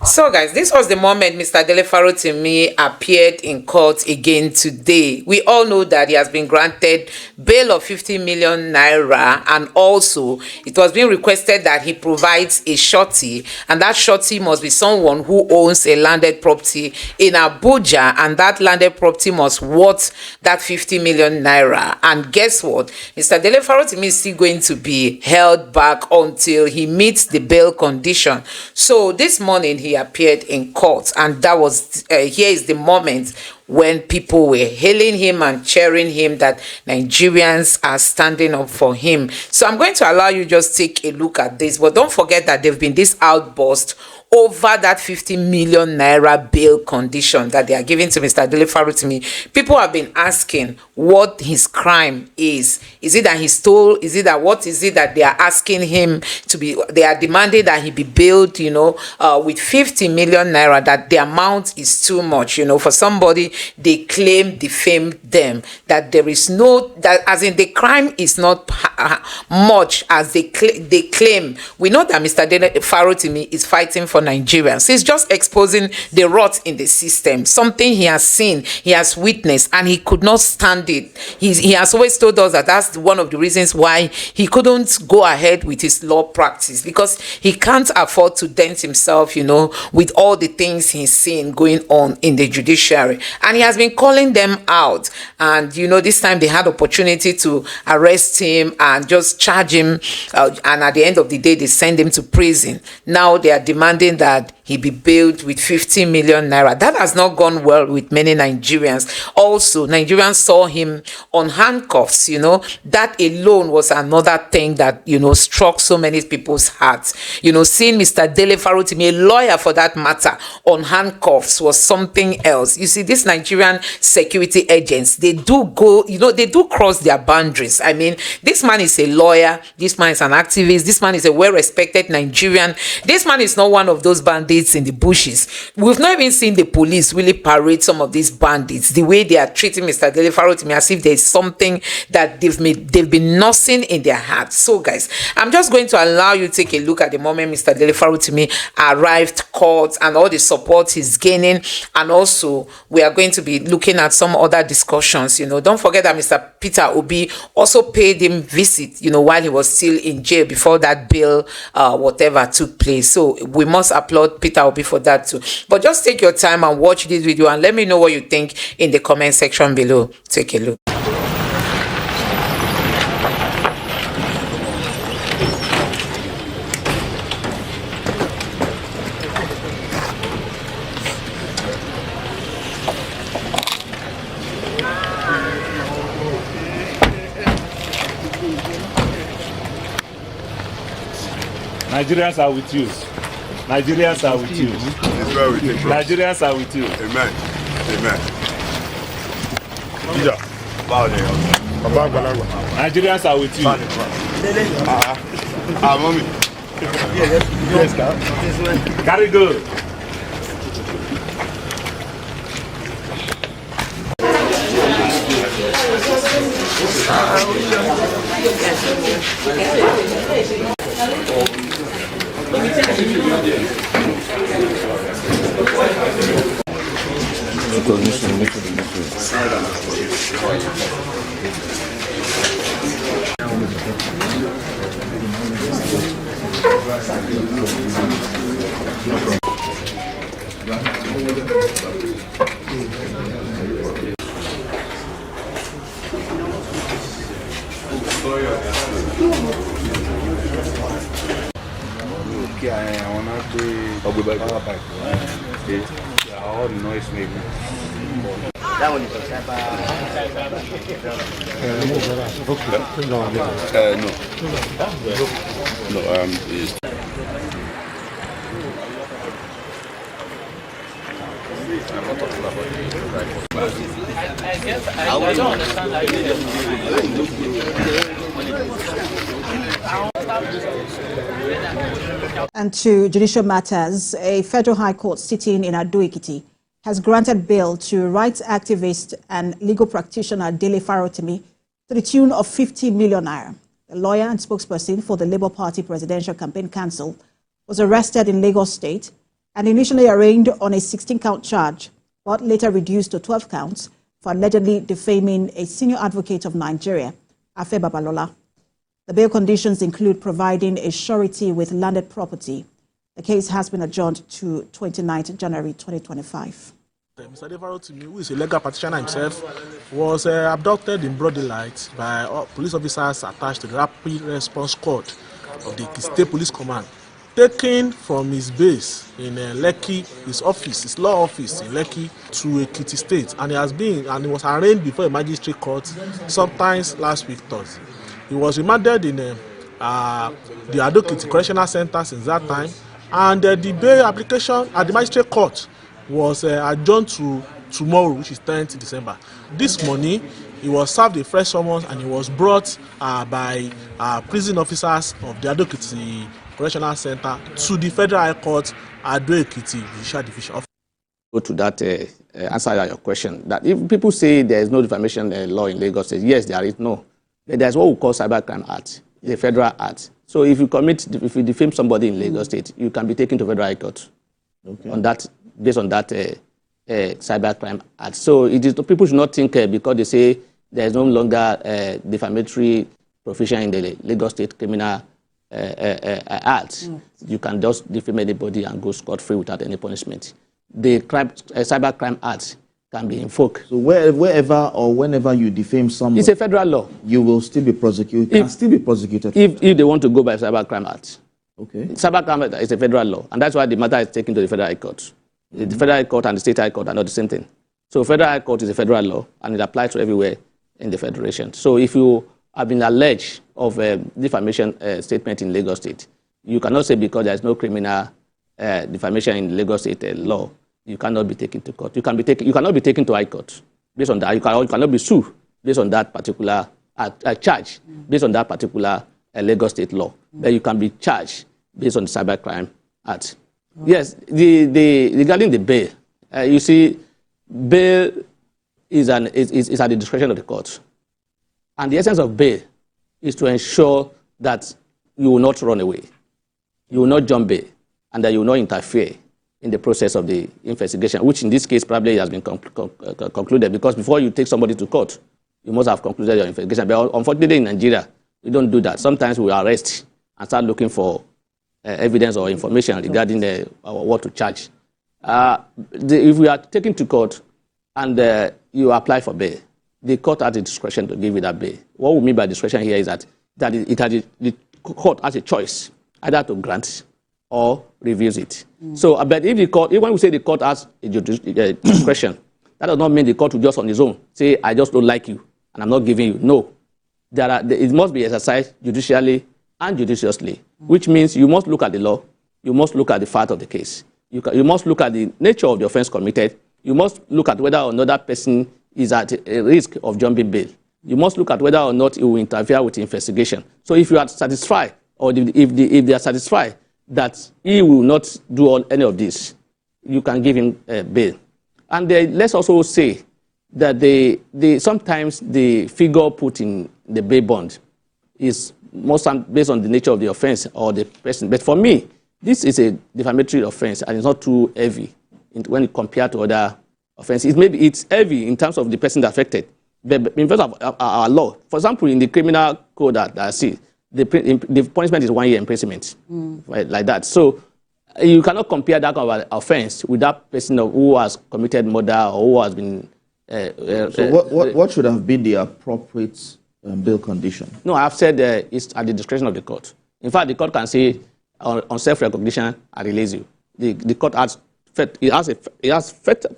So guys, this was the moment Mr. Dele Farotimi appeared in court again today. We all know that he has been granted bail of 50 million naira, and also it was being requested that he provides a surety, and that surety must be someone who owns a landed property in Abuja, and that landed property must worth that 50 million naira. And guess what? Mr. Dele Farotimi is still going to be held back until he meets the bail condition. So this morning he appeared in court, and that was here is the moment when people were hailing him and cheering him that Nigerians are standing up for him. So I'm going to allow you just take a look at this, but don't forget that there've been this outburst over that 50 million naira bail condition that they are giving to Mr. Dele Farotimi. People have been asking what his crime is. Is it that he stole? Is it that what is it that they are asking him to be? They are demanding that he be bailed, with 50 million naira, that the amount is too much, for somebody they claim defamed them, that there is no, that as in the crime is not much as they claim. We know that Mr. Dele Farotimi is fighting for Nigerians. He's just exposing the rot in the system, something he has seen, he has witnessed, and he could not stand it. He has always told us that that's one of the reasons why he couldn't go ahead with his law practice, because he can't afford to dent himself, with all the things he's seen going on in the judiciary. And he has been calling them out, and this time they had opportunity to arrest him and just charge him, and at the end of the day they send him to prison. Now they are demanding that he be bailed with 50 million naira. That has not gone well with many Nigerians. Also, Nigerians saw him on handcuffs. That alone was another thing that struck so many people's hearts. Seeing Mr. Dele Farotimi, a lawyer for that matter, on handcuffs was something else. You see, these Nigerian security agents, they do go, they do cross their boundaries. I mean, this man is a lawyer, this man is an activist, this man is a well-respected Nigerian. This man is not one of those bandits in the bushes. We've not even seen the police really parade some of these bandits the way they are treating Mr. Dele Farotimi, as if there's something that they've been nursing in their hearts. So guys, I'm just going to allow you to take a look at the moment Mr. Dele Farotimi arrived court and all the support he's gaining, and also we are going to be looking at some other discussions. Don't forget that Mr. Peter Obi also paid him visit, while he was still in jail before that bail whatever took place. So we must applaud Peter Obi for that too. But just take your time and watch this video and let me know what you think in the comment section below. Take a look. Nigerians are with you. Nigerians are with you. Nigerians are with you. Amen. Amen. Nigerians are with you. Mommy. Yes, carry go. All noise making. That one is And to judicial matters, a federal high court sitting in Ado-Ekiti has granted bail to rights activist and legal practitioner Dele Farotimi to the tune of 50 million naira. The lawyer and spokesperson for the Labour Party Presidential Campaign Council was arrested in Lagos State and initially arraigned on a 16-count charge, but later reduced to 12 counts for allegedly defaming a senior advocate of Nigeria, Afe Babalola. The bail conditions include providing a surety with landed property. The case has been adjourned to 29th January 2025. Mr. Dele Farotimi, who is a legal practitioner himself, was abducted in broad daylight by police officers attached to the Rapid Response Squad of the State Police Command, taken from his base in Lekki, his law office in Lekki, to Ekiti State, and he was arraigned before a magistrate court sometimes last week Thursday. He was remanded in the Adokiti Correctional Center since that time, and the bail application at the magistrate court was adjourned to tomorrow, which is 10th December. This morning, he was served a fresh summons and he was brought by prison officers of the Adokiti Correctional Center to the Federal High Court, Ado-Ekiti Judicial Division. Go to that answer your question. That if people say there is no defamation law in Lagos State, yes, there is no. There's what we call Cybercrime Act, the Federal Act. So if you defame somebody in Lagos State, you can be taken to Federal High Court on that, based on that Cybercrime Act. So it is, people should not think because they say there is no longer defamatory provision in the Lagos State Criminal Act, you can just defame anybody and go scot-free without any punishment. The Cybercrime Act can be invoked. So wherever or whenever you defame someone, it's a federal law. You will still be prosecuted. Can still be prosecuted if they want to go by Cybercrime Act. Okay. Cybercrime Act is a federal law, and that's why the matter is taken to the Federal High Court. The Federal High Court and the State High Court are not the same thing. So Federal High Court is a federal law, and it applies to everywhere in the Federation. So if you have been alleged of a defamation statement in Lagos State, you cannot say because there is no criminal defamation in Lagos State law, you cannot be taken to court. You cannot be taken to High Court based on that. You cannot be sued based on that particular charge, based on that particular Lagos State law. But you can be charged based on the Cybercrime Act. Yes, regarding the bail, you see, bail is at the discretion of the court. And the essence of bail is to ensure that you will not run away, you will not jump bail, and that you will not interfere in the process of the investigation, which in this case probably has been concluded, because before you take somebody to court, you must have concluded your investigation. But unfortunately in Nigeria, we don't do that. Sometimes we arrest and start looking for evidence or information regarding what to charge. If we are taken to court and you apply for bail, the court has the discretion to give you that bail. What we mean by discretion here is that the court has a choice either to grant or reviews it. So, but if the court, when we say the court has a discretion, that does not mean the court will just on its own say, I just don't like you and I'm not giving you. No. It must be exercised judicially and judiciously, which means you must look at the law, you must look at the fact of the case, you must look at the nature of the offense committed, you must look at whether or not that person is at a risk of jumping bail. You must look at whether or not it will interfere with the investigation. So if you are satisfied, or if they are satisfied that he will not do any of this, you can give him bail. And let's also say that sometimes the figure put in the bail bond is most based on the nature of the offense or the person. But for me, this is a defamatory offense and it's not too heavy when compared to other offenses. It's heavy in terms of the person affected. But in terms of our law, for example, in the criminal code that I see, the punishment is 1 year imprisonment, right, like that. So you cannot compare that kind of offense with that person who has committed murder or who has been. So what should have been the appropriate bail condition? No, I've said it's at the discretion of the court. In fact, the court can say on self-recognition, I release you. The court has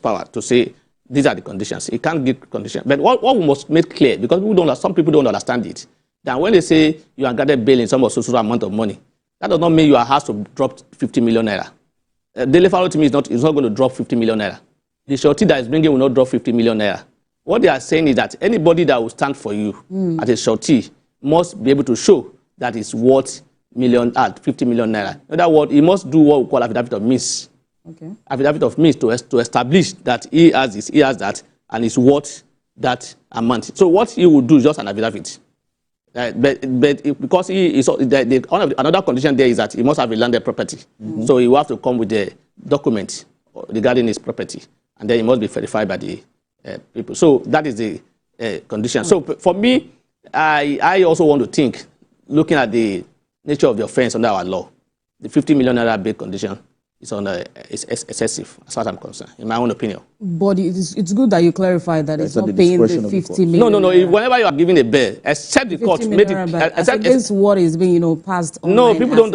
power to say these are the conditions. It can't give conditions. But what we must make clear, because some people don't understand it, that when they say you are granted bail in some social amount of money, that does not mean you are asked to drop 50 million naira. Dele Farotimi is not going to drop 50 million naira. The surety that is bringing will not drop 50 million naira. What they are saying is that anybody that will stand for you as a surety must be able to show that it's worth 50 million naira. In other words, he must do what we call affidavit of means. Okay. Affidavit of means to establish that he has this, he has that, and it's worth that amount. So what he will do is just an affidavit. Because he is another condition there is that he must have a landed property. So he will have to come with document regarding his property, and then it must be verified by the people. So that is the condition. So for me, I also want to think, looking at the nature of the offense under our law, the 50 million naira bail condition is excessive, as far as I'm concerned, in my own opinion. But it's good that you clarify that it's not paying the 50 million. No. Whenever you are giving a bail, except the court made it, against what is being, passed on. No, people don't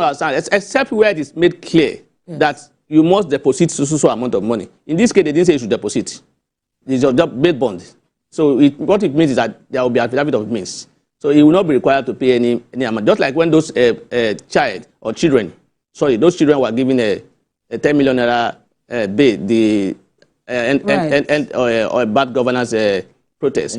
understand. Except where it is made clear that you must deposit so amount of money. In this case, they didn't say you should deposit. It's your bail bond. So what it means is that there will be affidavit of means. So he will not be required to pay any amount. Just like when those children were given a 10 million naira bail, or bad governance protest.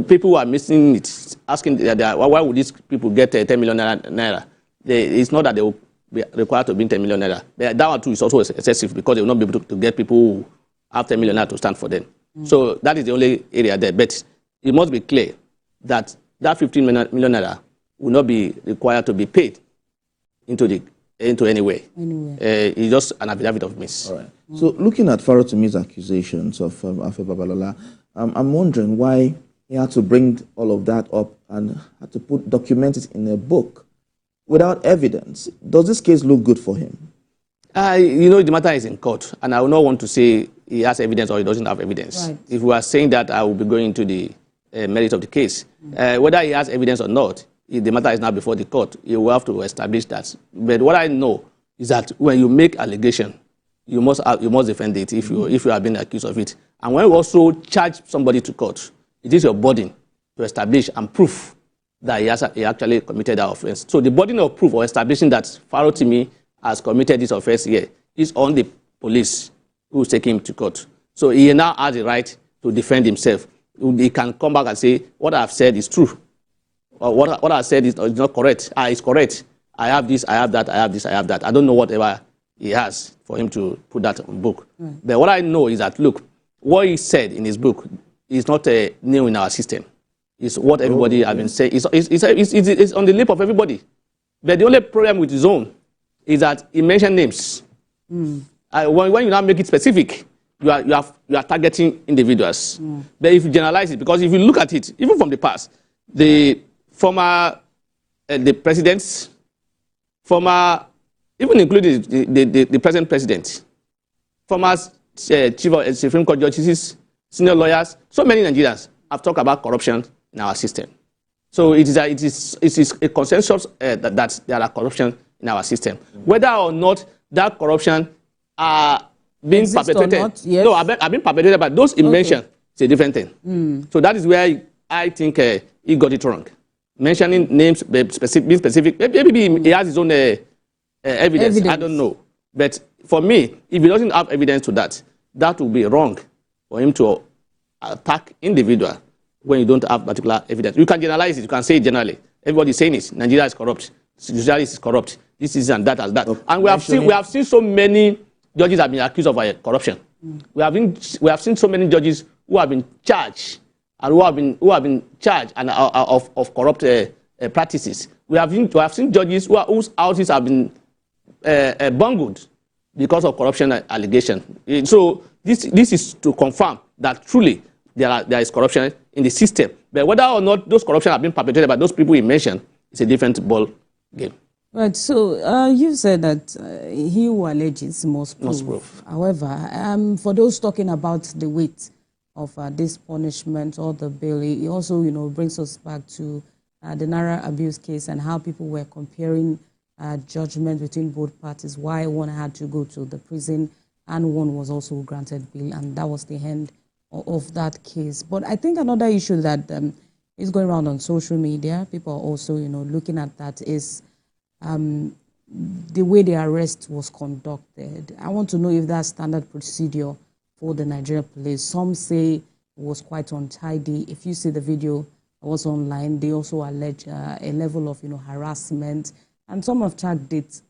People who are missing it, asking why would these people get 10 million naira? It's not that they will be required to bring 10 million naira. That one too is also excessive, because they will not be able to get people who have 10 million naira to stand for them. So that is the only area there. But it must be clear that 15 million naira will not be required to be paid into any way. It's just an affidavit of means. All right. So looking at Farotimi's accusations of Afe Babalola, I'm wondering why he had to bring all of that up and had to document it in a book without evidence. Does this case look good for him? The matter is in court, and I will not want to say he has evidence or he doesn't have evidence. Right. If we are saying that, I will be going into the merit of the case. Whether he has evidence or not, the matter is now before the court. You will have to establish that. But what I know is that when you make allegation, you must defend it if you have been accused of it. And when you also charge somebody to court, it is your burden to establish and prove that he actually committed that offense. So the burden of proof or establishing that Farotimi has committed this offense here is on the police who is taking him to court. So he now has the right to defend himself. He can come back and say, what I've said is true. Or what I said is not correct. It's correct. I have this, I have that, I have this, I have that. I don't know whatever he has for him to put that on book. But what I know is that, look, what he said in his book is not new in our system. It's what everybody has been saying. It's on the lip of everybody. But the only problem with his own is that he mentioned names. When you now make it specific, you are targeting individuals. But if you generalize it, because if you look at it, even from the past, the former the presidents, even including the present president, former chief of Supreme Court judges, senior lawyers, so many Nigerians have talked about corruption in our system. So it is a consensus that there are corruption in our system. Whether or not that corruption are being perpetrated, yes. No, are being perpetrated by those he mentioned, it's a different thing. So that is where I think he got it wrong. Mentioning names, being specific, maybe he has his own evidence, I don't know. But for me, if he doesn't have evidence to that, that would be wrong for him to attack individual when you don't have particular evidence. You can generalize it, you can say it generally. Everybody is saying it. Nigeria is corrupt. Judiciary is corrupt. This is and that as that. And we have seen so many judges have been accused of corruption. We have seen so many judges who have been charged and who have been charged and of corrupt practices. We have seen judges whose houses have been bungled because of corruption allegation. So this is to confirm that truly there is corruption in the system. But whether or not those corruption have been perpetrated by those people he mentioned, it's a different ball game. Right. So you said that he who alleges must prove. However, for those talking about the weight of this punishment or the bail, it also brings us back to the Naira abuse case and how people were comparing judgment between both parties, why one had to go to the prison and one was also granted bail, and that was the end of that case. But I think another issue that is going around on social media, people are also looking at that, is the way the arrest was conducted. I want to know if that's standard procedure for the Nigerian police. Some say it was quite untidy. If you see the video that was online, they also allege a level of harassment, and some have tagged it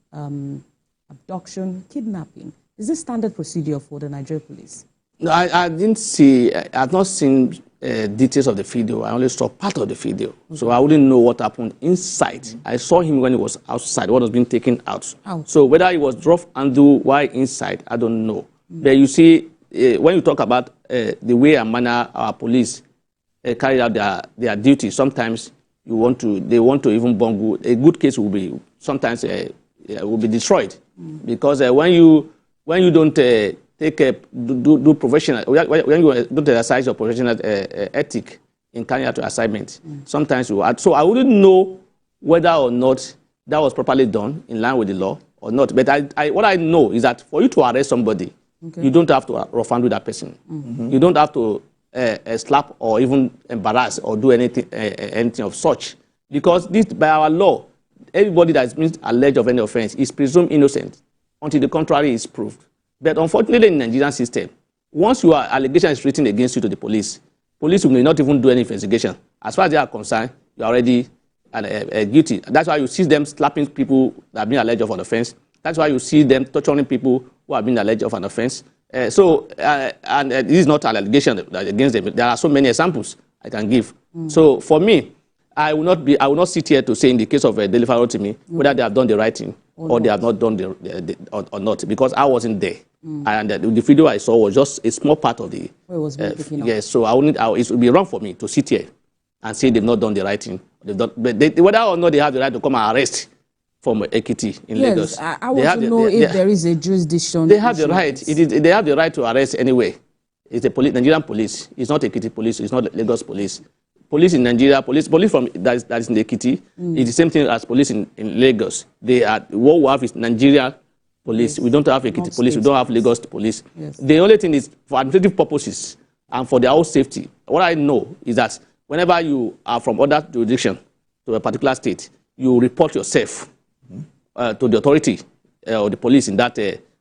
abduction, kidnapping. Is this standard procedure for the Nigerian police? No, I didn't see. I've not seen details of the video. I only saw part of the video. So I wouldn't know what happened inside. I saw him when he was outside, what was being taken out. So whether he was rough and do why inside, I don't know. But you see, when you talk about the way and manner our police carry out their duty, sometimes they want to even bungle. A good case will be sometimes will be destroyed because when you don't do professional, when you don't exercise your professional ethic in carrying out your assignment, sometimes you add. So I wouldn't know whether or not that was properly done in line with the law or not. But what I know is that for you to arrest somebody, you don't have to rough handle that person. You don't have to slap or even embarrass or do anything of such. Because this, by our law, everybody that is being alleged of any offense is presumed innocent until the contrary is proved. But unfortunately, in the Nigerian system, once your allegation is written against you to the police will not even do any investigation. As far as they are concerned, you are already guilty. That's why you see them slapping people that have been alleged of an offense. That's why you see them torturing people who have been alleged of an offense. This is not an allegation against them. There are so many examples I can give. So for me, I will not sit here to say in the case of Dele Farotimi whether they have done the right thing or they have not done or not, because I wasn't there. And the video I saw was just a small part of the. Yes, so it would be wrong for me to sit here and say they've not done the right thing. Whether or not they have the right to come and arrest from Ekiti in Lagos. I want to know if there is a jurisdiction. They have the right. They have the right to arrest anyway. It's the Nigerian police. It's not Ekiti police. It's not Lagos police. Police in Nigeria, police from that is in Ekiti, is the same thing as police in Lagos. What we have is Nigeria police. We don't have Ekiti police. We don't have Lagos police. The only thing is for administrative purposes and for their own safety. What I know is that whenever you are from other jurisdiction to a particular state, you report yourself to the authority or the police in that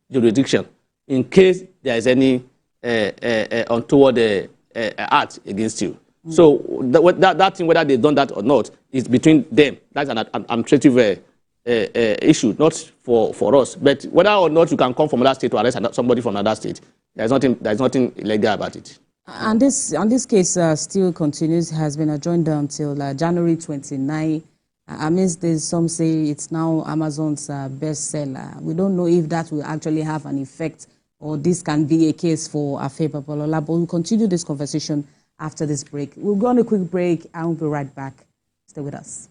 jurisdiction in case there is any untoward act against you. So that thing, whether they've done that or not, is between them. That's an administrative issue, not for us. But whether or not you can come from another state to arrest somebody from another state, there's nothing illegal about it. And this case still continues, has been adjourned until January 29. Amidst this, some say it's now Amazon's bestseller. We don't know if that will actually have an effect or this can be a case for Afe Babalola, but we'll continue this conversation after this break. We'll go on a quick break and we'll be right back. Stay with us.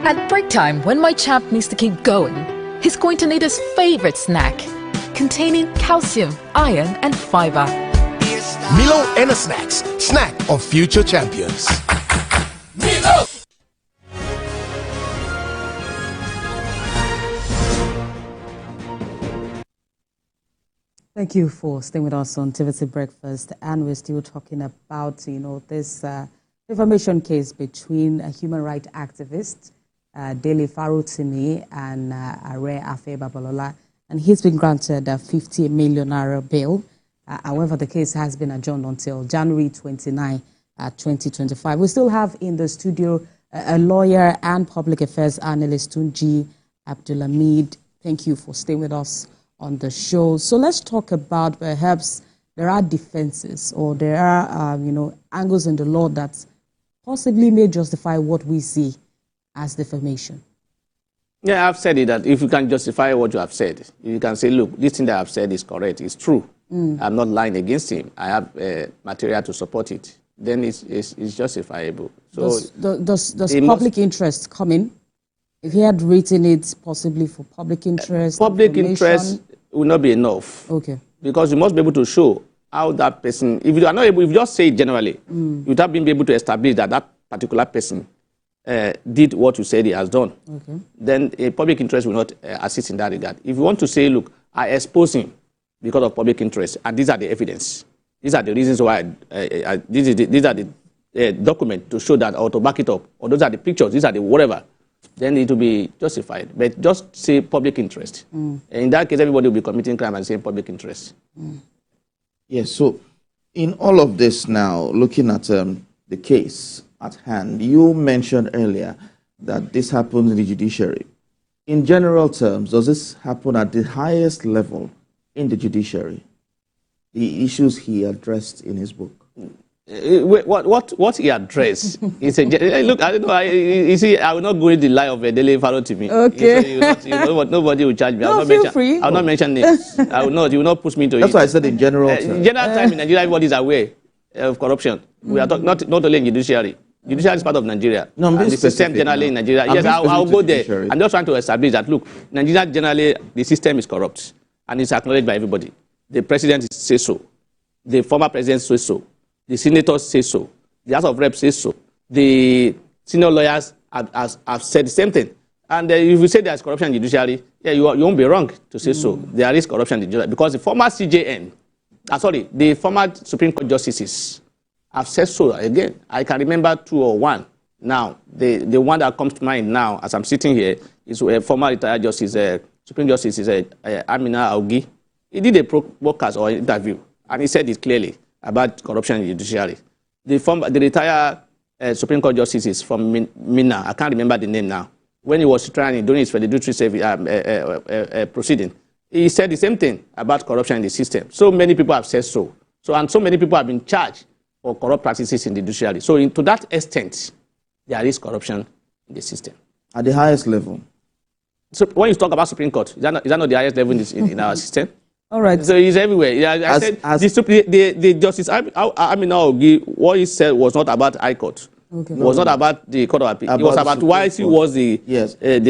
At break time, when my champ needs to keep going, he's going to need his favorite snack, containing calcium, iron, and fiber. Milo Energy Snacks, snack of future champions. Milo! Thank you for staying with us on TVC Breakfast, and we're still talking about, this defamation case between a human rights activist, Dele Farotimi, and Afe Babalola, and he's been granted a 50 million naira bail. However, the case has been adjourned until January 29, 2025. We still have in the studio a lawyer and public affairs analyst, Tunji Abdulhamid. Thank you for staying with us on the show. So let's talk about perhaps there are defenses or there are, angles in the law that possibly may justify what we see as defamation. Yeah, I've said it, that if you can justify what you have said, you can say, look, this thing that I've said is correct, it's true. I'm not lying against him. I have material to support it. Then it's justifiable. So does public interest come in? If he had written it possibly for public interest? Public interest will not be enough. Okay. Because you must be able to show how that person, if you are not able, if you just say it generally, without being able to establish that particular person did what you said he has done, then a public interest will not assist in that regard. If you want to say, look, I expose him because of public interest, and these are the evidence, these are the reasons why, these are the documents to show that, or to back it up, or those are the pictures, these are the whatever, then it will be justified. But just say public interest. In that case, everybody will be committing crime and saying public interest. Yes, so in all of this now, looking at the case at hand, you mentioned earlier that this happened in the judiciary. In general terms, does this happen at the highest level in the judiciary? The issues he addressed in his book. What he addressed is look. I don't know. You see, I will not go into the lie of Dele Farotimi. Okay. Nobody will charge me. No, feel free. I will not mention names. I will not. You will not push me into it. That's why I said in general terms. In general time in Nigeria, everybody is aware of corruption. We are not only in judiciary. Judiciary is part of Nigeria. No, I'm and the system generally in Nigeria. Yes, I'll go there. I'm just trying to establish that. Look, Nigeria generally the system is corrupt and it's acknowledged by everybody. The president says so. The former president says so. The senators say so. The House of Reps says so. The senior lawyers have said the same thing. And if you say there's corruption in the judiciary, yeah, you won't be wrong to say so. There is corruption in the judiciary because the former the former Supreme Court justices have said so. Again, I can remember 2 or 1. Now, the one that comes to mind now, as I'm sitting here, is a former retired justice, Supreme Justice is Amina Augi. He did a broadcast or interview, and he said it clearly about corruption in the judiciary. The retired Supreme Court justices from Mina, I can't remember the name now, when he was trying during his judicial proceeding, he said the same thing about corruption in the system. So many people have said so. And so many people have been charged for corrupt practices in the judiciary. So to that extent, there is corruption in the system. At the highest level. So when you talk about Supreme Court, is that not the highest level in our system? All right. So he's everywhere. Yeah, the Justice Amina Ogi, what he said was not about High Court. Okay. It was not about the Court of Appeal. It was about why he was the... Yes. If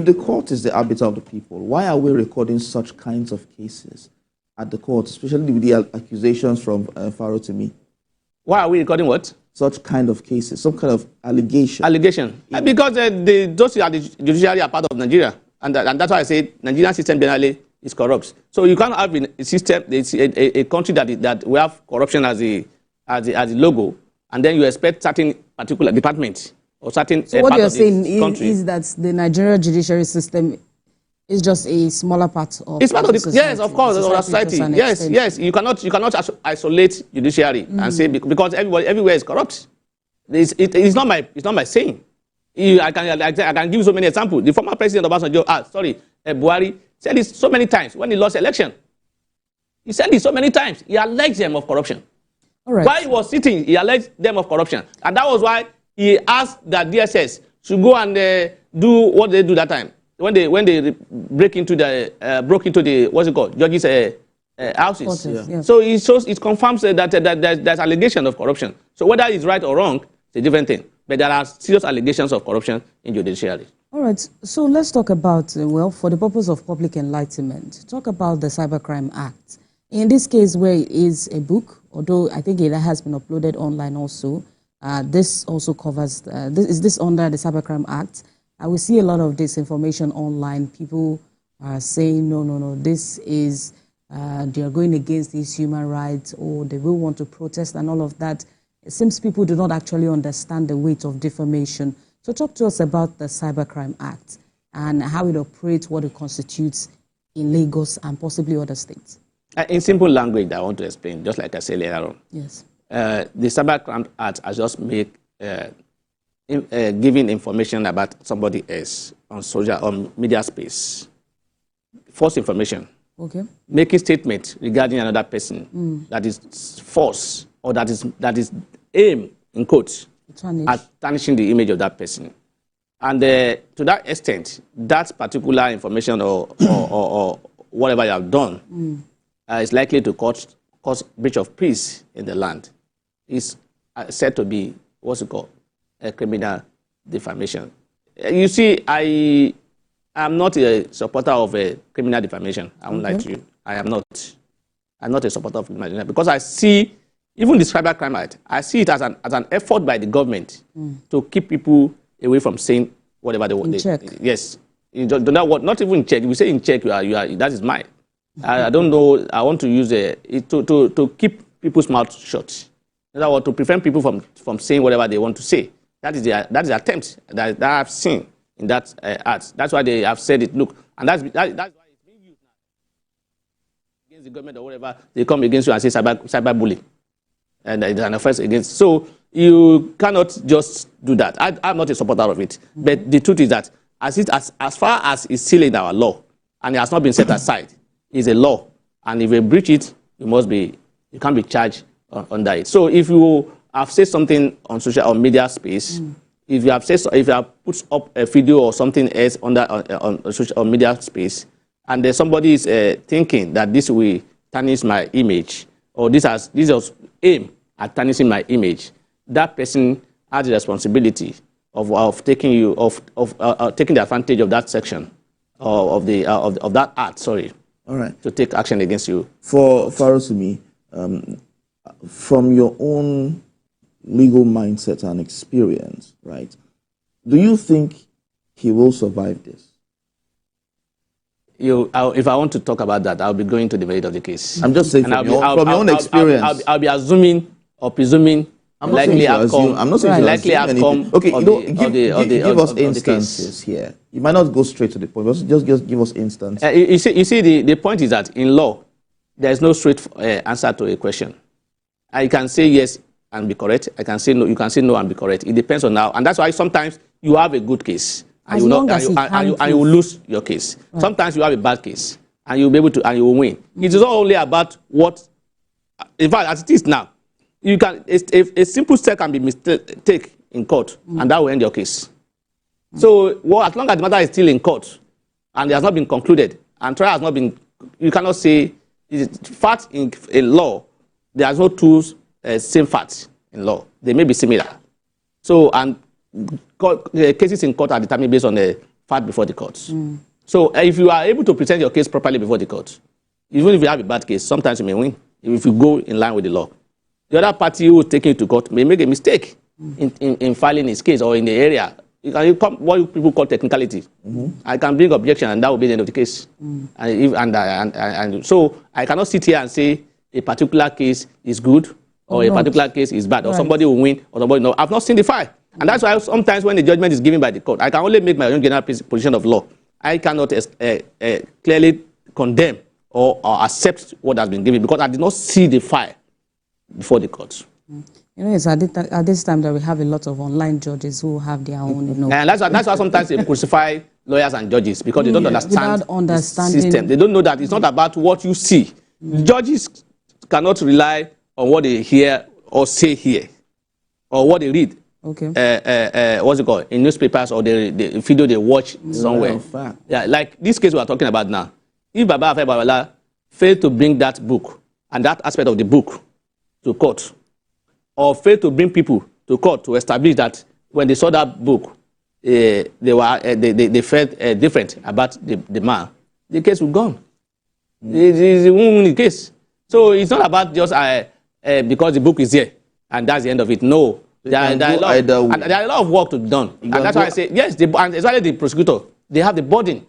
the court is the arbiter of the people, why are we recording such kinds of cases at the court, especially with the accusations from Farotimi? Why are we recording what? Such kind of cases, some kind of allegation. Yeah. Because those are the judiciary are part of Nigeria. And that's why I say Nigerian system generally is corrupt. So you can't have a system, a country that we have corruption as a logo, and then you expect certain particular departments or certain so what part you're of saying is that the Nigerian judiciary system is just a smaller part of it's part of the society. Yes, of course, of our society. Yes. You cannot isolate judiciary and say because everywhere is corrupt. It's not my saying. I can give you so many examples. The former president of Obasanjo, Buhari, said this so many times when he lost election. He said this so many times. He alleged them of corruption. All right. While he was sitting, he alleged them of corruption. And that was why he asked that DSS should go and do what they do that time. When they broke into the what's it called? Judges' houses. Yeah. So it confirms that there's allegation of corruption. So whether it's right or wrong, it's a different thing. But there are serious allegations of corruption in judiciary. All right. So let's talk about, for the purpose of public enlightenment, talk about the Cybercrime Act. In this case, where it is a book, although I think it has been uploaded online also, this also covers, is this under the Cybercrime Act? We see a lot of disinformation online. People are saying, no, this is, they are going against these human rights, or they will want to protest and all of that. It seems people do not actually understand the weight of defamation. So talk to us about the Cybercrime Act and how it operates, what it constitutes in Lagos and possibly other states. In simple language, I want to explain, just like I said earlier on. Yes. The Cybercrime Act has just made giving information about somebody else on social or media space. False information. Okay. Making statement regarding another person that is false or that is aimed, in quotes, at tarnishing the image of that person. And to that extent, that particular information or whatever you have done is likely to cause breach of peace in the land. It's said to be, what's it called, a criminal defamation. You see, I am not a supporter of a criminal defamation. I won't lie to you. I am not. I'm not a supporter of criminal defamation because I see, even the Cybercrime Act, I see it as an effort by the government to keep people away from saying whatever they want. Yes. You don't know what, not even in check. If you say in check, that is mine. I don't know. I want to use it to keep people's mouths shut. In other words, to prevent people from saying whatever they want to say. That is the attempt that I have seen in that act. That's why they have said it. Look, and that's why it's being used now against the government or whatever. They come against you and say cyberbullying, and it's an offense against. So you cannot just do that. I'm not a supporter of it. But the truth is that as far as it's still in our law and it has not been set aside, it's a law. And if you breach it, you can't be charged under it. So if you have said something on social or media space, if you have put up a video or something else on social or media space, and then somebody is thinking that this will tarnish my image, or this was aimed at tarnishing my image, that person has the responsibility of taking taking the advantage of that section of that act. Sorry. All right. To take action against you. For Farotimi, from your own legal mindset and experience, right? Do you think he will survive this? If I want to talk about that, I'll be going to the merit of the case. I'm just saying from your own experience. I'll be assuming or presuming likely outcome. I'm not saying likely outcome. Okay, give us instances here. You might not go straight to the point, but just give us instances. You see, the point is that in law, there is no straight answer to a question. I can say yes and be correct. I can say no. You can say no and be correct. It depends on how, and that's why sometimes you have a good case and you will lose your case. Right. Sometimes you have a bad case and you'll be able to, and you will win. It is not only about what. In fact, as it is now, you can a simple step can be mistake in court, and that will end your case. So, as long as the matter is still in court and it has not been concluded and trial has not been, you cannot say fact in law. There are no two same facts in law. They may be similar. So, and cases in court are determined based on the fact before the courts. So, if you are able to present your case properly before the court, even if you have a bad case, sometimes you may win if you go in line with the law. The other party who is taking it to court may make a mistake in filing his case or in the area. You come what people call technicality. I can bring objection and that will be the end of the case. And so I cannot sit here and say a particular case is good or a particular case is bad, or somebody will win or somebody no. I've not seen the file. And that's why sometimes when the judgment is given by the court, I can only make my own general position of law. I cannot clearly condemn or accept what has been given because I did not see the file before the courts. You know, it's at this time that we have a lot of online judges who have their own, you know. And that's why sometimes they crucify lawyers and judges because they don't understand the system. They don't know that it's not about what you see. Judges cannot rely on what they hear or say here or what they read. Okay. What's it called? In newspapers or the video they watch somewhere. Yeah, like this case we are talking about now. If Afe Babalola failed to bring that book and that aspect of the book to court, or failed to bring people to court to establish that when they saw that book, they felt different about the man, the case was gone. It's a winning case. So it's not about just because the book is here and that's the end of it. No. There are a lot of work to be done. And that's why I say, yes, and especially the prosecutor, they have the burden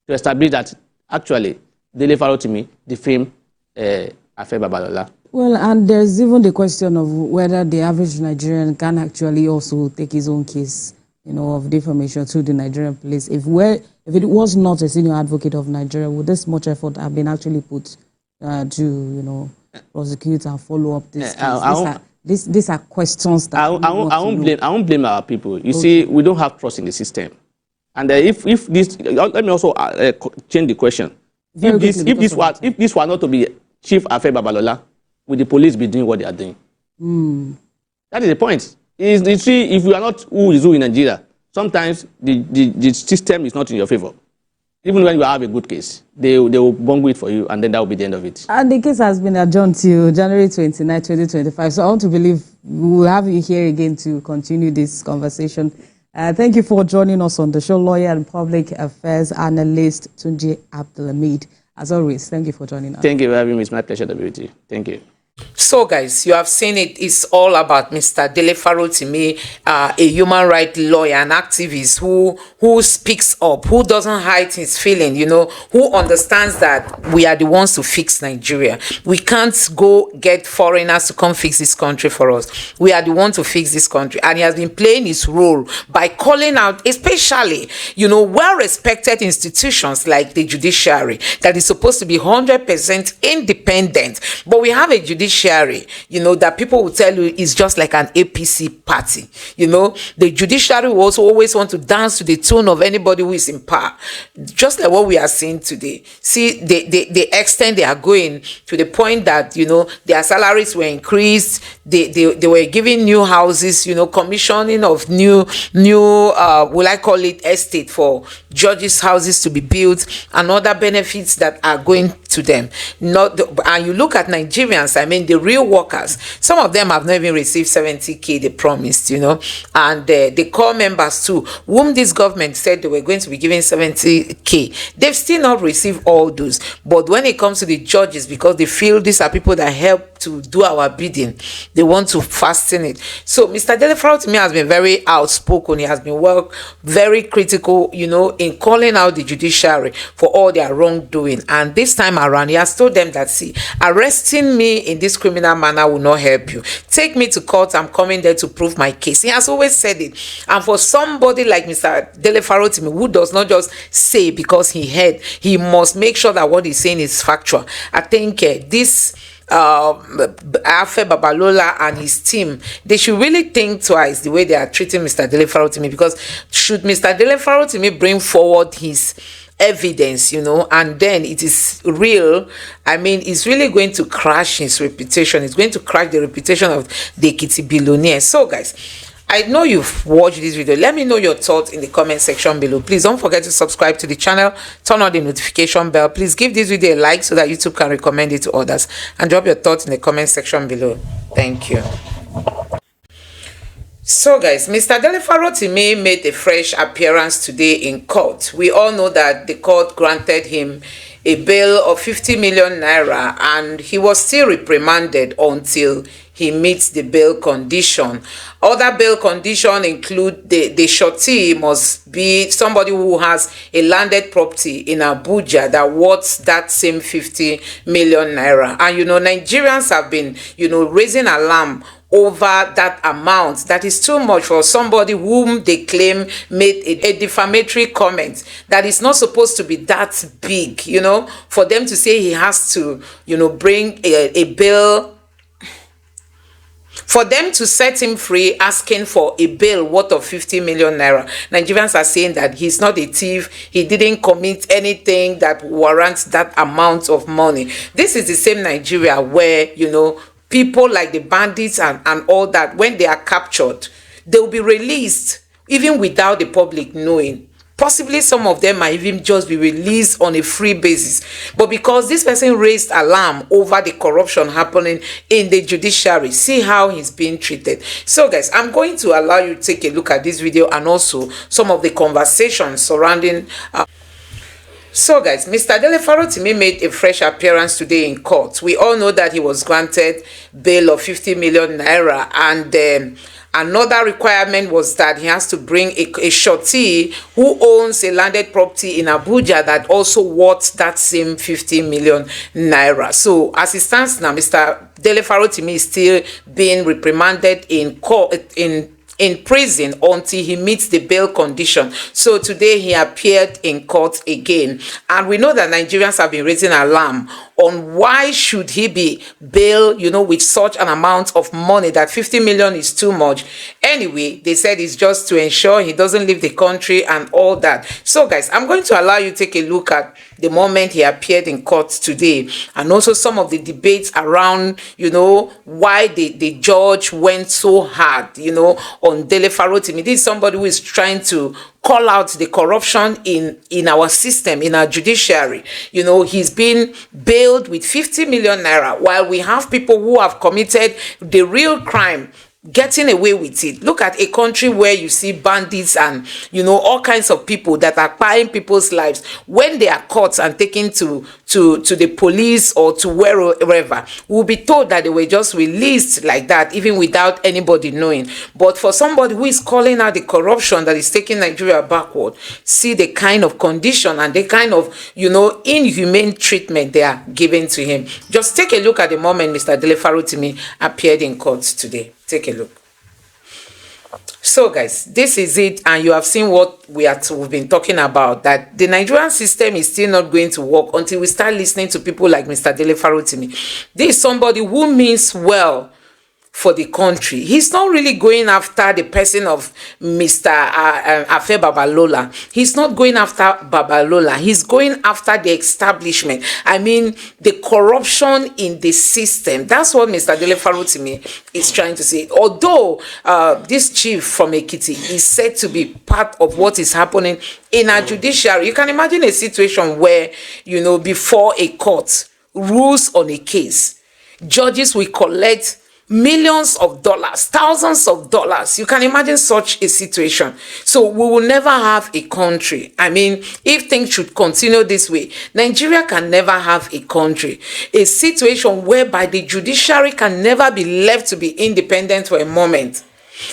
to establish that actually Dele Farotimi defamed Afe Babalola. Well, and there's even the question of whether the average Nigerian can actually also take his own case, you know, of defamation to the Nigerian police. If it was not a senior advocate of Nigeria, would this much effort have been actually put to, you know, prosecute and follow up this case? These are questions that I won't blame our people. You see, we don't have trust in the system. And if this, let me also change the question. If this were not to be Chief Afe Babalola, would the police be doing what they are doing? That is the point. You see, if you are not who is who in Nigeria, sometimes the system is not in your favor. Even when you have a good case, they will bungle it for you, and then that will be the end of it. And the case has been adjourned till January 29, 2025. So I want to believe we will have you here again to continue this conversation. Thank you for joining us on the show, lawyer and public affairs analyst Tunji Abdulhamid. As always, thank you for joining us. Thank you for having me. It's my pleasure to be with you. Thank you. So guys, you have seen it. It's all about Mr. Dele Farotimi, a human rights lawyer and activist who speaks up, who doesn't hide his feeling, you know, who understands that we are the ones to fix Nigeria. We can't go get foreigners to come fix this country for us. We are the ones to fix this country. And he has been playing his role by calling out, especially, you know, well-respected institutions like the judiciary that is supposed to be 100% independent. But we have a judiciary judiciary, you know, that people will tell you is just like an APC party. You know, the judiciary will also always want to dance to the tune of anybody who is in power, just like what we are seeing today. See the extent they are going, to the point that, you know, their salaries were increased, they were giving new houses, you know, commissioning of new will I call it estate for judges' houses to be built, and other benefits that are going to them. And you look at Nigerians, I mean, the real workers, some of them have not even received 70K they promised, you know, and the core members too, whom this government said they were going to be giving 70K, they've still not received all those. But when it comes to the judges, because they feel these are people that help to do our bidding, they want to fasten it. So Mr. Dele Farotimi has been very outspoken. He has been very critical, you know, in calling out the judiciary for all their wrongdoing. And this time around, he has told them that, see, arresting me in this criminal manner will not help you. Take me to court. I'm coming there to prove my case. He has always said it. And for somebody like Mr. Dele Farotimi, who does not just say because he heard, he must make sure that what he's saying is factual. I think this Afe Babalola and his team, they should really think twice the way they are treating Mr. Dele Farotimi, because should Mr. Dele Farotimi bring forward his evidence, you know, and then it is real, I mean, it's really going to crash his reputation. It's going to crash the reputation of the Ekiti billionaire. So guys, I know you've watched this video. Let me know your thoughts in the comment section below. Please don't forget to subscribe to the channel, turn on the notification bell. Please give this video a like so that YouTube can recommend it to others, and drop your thoughts in the comment section below. Thank you. So guys, Mr. Dele Farotimi made a fresh appearance today in court. We all know that the court granted him a bail of 50 million naira, and he was still reprimanded until he meets the bail condition. Other bail conditions include the surety must be somebody who has a landed property in Abuja that worth that same 50 million naira. And you know, Nigerians have been, you know, raising alarm over that amount. That is too much for somebody whom they claim made a defamatory comment that is not supposed to be that big, you know, for them to say he has to, you know, bring a bail, for them to set him free asking for a bail worth of 50 million naira. Nigerians are saying that he's not a thief, he didn't commit anything that warrants that amount of money. This is the same Nigeria where, you know, people like the bandits and all that, when they are captured, they will be released even without the public knowing. Possibly some of them might even just be released on a free basis. But because this person raised alarm over the corruption happening in the judiciary, see how he's being treated. So guys, I'm going to allow you to take a look at this video and also some of the conversations surrounding So guys, Mr. Dele Farotimi made a fresh appearance today in court. We all know that he was granted bail of 50 million naira, and another requirement was that he has to bring a surety who owns a landed property in Abuja that also worth that same 50 million naira. So as it stands now, Mr. Dele Farotimi is still being reprimanded in court, in prison, until he meets the bail condition. So today he appeared in court again, and we know that Nigerians have been raising alarm on why should he be bailed, you know, with such an amount of money. That 50 million is too much. Anyway, they said it's just to ensure he doesn't leave the country and all that. So guys, I'm going to allow you to take a look at the moment he appeared in court today, and also some of the debates around, you know, why the judge went so hard, you know, on Dele Farotimi. This is somebody who is trying to call out the corruption in our system, in our judiciary. You know, he's been bailed with 50 million naira, while we have people who have committed the real crime getting away with it. Look at a country where you see bandits and, you know, all kinds of people that are buying people's lives. When they are caught and taken to the police or to wherever, we'll be told that they were just released like that, even without anybody knowing. But for somebody who is calling out the corruption that is taking Nigeria backward, see the kind of condition and the kind of, you know, inhumane treatment they are giving to him. Just take a look at the moment Mr. Dele Farotimi appeared in court today. Take a look. So guys, this is it, and you have seen what we've been talking about, that the Nigerian system is still not going to work until we start listening to people like Mr. Dele Farotimi. This is somebody who means well for the country. He's not really going after the person of Mr. Afe Babalola. He's not going after Babalola. He's going after the establishment. I mean, the corruption in the system. That's what Mr. Dele Farotimi is trying to say. Although this chief from Ekiti is said to be part of what is happening in our judiciary, you can imagine a situation where, you know, before a court rules on a case, judges will collect millions of dollars, thousands of dollars. You can imagine such a situation. So we will never have a country. I mean, if things should continue this way, Nigeria can never have a country. A situation whereby the judiciary can never be left to be independent for a moment.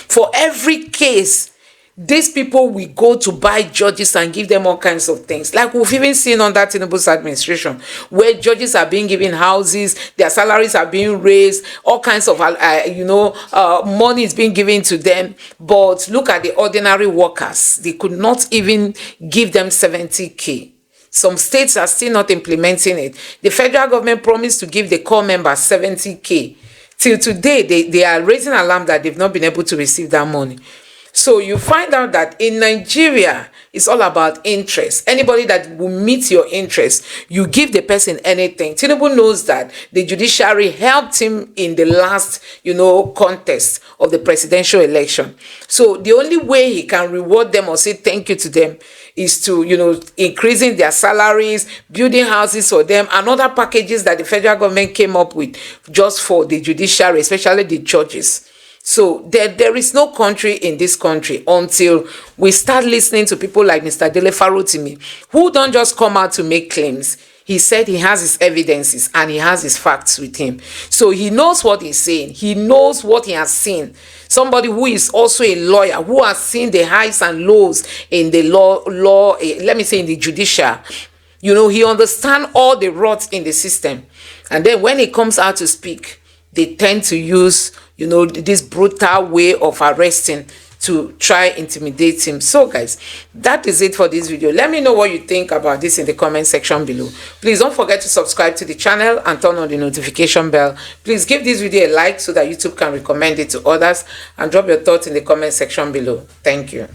For every case, these people will go to buy judges and give them all kinds of things. Like we've even seen under Tinubu's administration, where judges are being given houses, their salaries are being raised, all kinds of, money is being given to them. But look at the ordinary workers. They could not even give them 70K. Some states are still not implementing it. The federal government promised to give the corps members 70K. Till today, they are raising alarm that they've not been able to receive that money. So you find out that in Nigeria, it's all about interest. Anybody that will meet your interest, you give the person anything. Tinubu knows that the judiciary helped him in the last, contest of the presidential election. So the only way he can reward them or say thank you to them is to, increasing their salaries, building houses for them, and other packages that the federal government came up with just for the judiciary, especially the judges. So there is no country in this country until we start listening to people like Mr. Dele Farotimi, who don't just come out to make claims. He said he has his evidences and he has his facts with him. So he knows what he's saying. He knows what he has seen. Somebody who is also a lawyer, who has seen the highs and lows in the let me say in the judicial. He understands all the rots in the system. And then when he comes out to speak, they tend to use this brutal way of arresting to try intimidate him. So guys, that is it for this video. Let me know what you think about this in the comment section below. Please don't forget to subscribe to the channel and turn on the notification bell. Please give this video a like so that YouTube can recommend it to others, and drop your thoughts in the comment section below. Thank you.